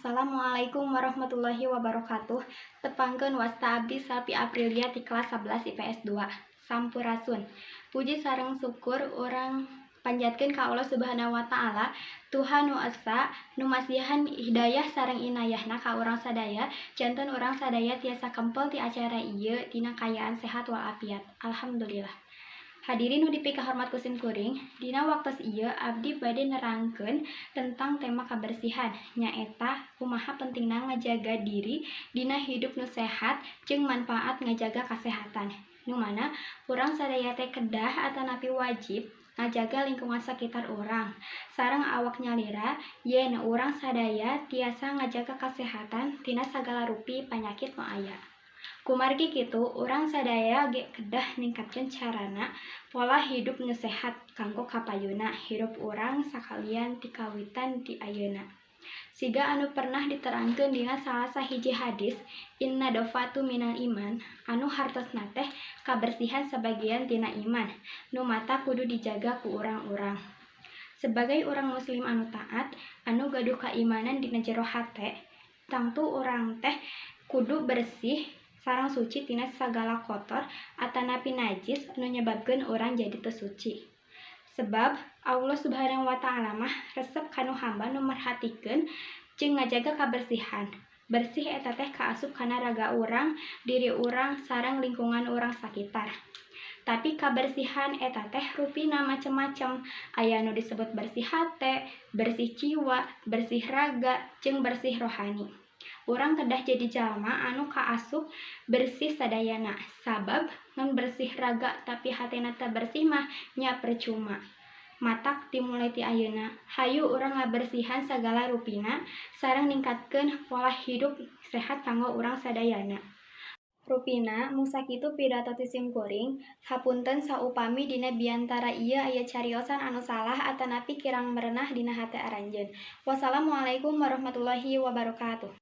Assalamualaikum warahmatullahi wabarakatuh. Tepangkeun wasta abdi Salpi Aprilia ti kelas 11 IPS 2. Sampurasun. Puji sareng syukur urang panjatkeun ka Allah Subhanahu wa taala, Tuhan nu esa nu masihan hidayah sareng inayahna ka urang sadaya, janten urang sadaya tiasa kempel ti acara ieu tina kayaan sehat walafiat. Alhamdulillah. Hadirin nu dipikah hormat kusim kuring, dina waktos ieu abdi bade nerangkeun tentang tema kebersihan, nyaeta kumaha pentingna ngajaga diri dina hidup nu sehat jeung manfaat ngajaga kasehatan. Nu mana urang sadaya teh kedah atanapi wajib ngajaga lingkungan sekitar urang sareng awak nyalira yen urang sadaya tiasa ngajaga kasehatan tina sagala rupi panyakit nu aya. Kumargi kitu, urang sadaya ge kedah ningkatkeun carana pola hidup nu sehat kanggo kapayuna hirup urang sakalian ti kawitan ti ayeuna. Siga anu pernah diterangkeun dina salah sahiji hadis, inna dofatu minal iman, anu hartosna teh kabersihan sebagian tina iman, nu mata kudu dijaga ku urang-urang. Sebagai urang muslim anu taat, anu gaduh kaimanan dina jero hate, tangtu urang teh kudu bersih sareng suci tina sagala kotor atanapi najis anu nyebabkeun urang jadi teu suci. Sebab Allah Subhanahu wa taala mah resep kanu hamba nu merhatikeun jeung ngajaga kabersihan. Bersih eta teh kaasup kana raga urang, diri urang sareng lingkungan urang sakitar. Tapi kabersihan eta teh rupina macem-macem. Aya nu disebut bersih hate, bersih jiwa, bersih raga, jeung bersih rohani. Urang kedah jadi jalma anu kaasup bersih sadayana, sabab ngan bersih raga tapi hatena teu bersih mah nya percuma. Matak dimulai ti ayeuna, hayu urang ngabersihan sagala rupina sareng ningkatkeun pola hidup sehat kanggo urang sadayana. Rupina mung sakitu pidato ti sim kuring, hapunten saupami dina biantara ieu aya cariosan anu salah atanapi kirang merenah dina hate aranjeun. Wassalamualaikum warahmatullahi wabarakatuh.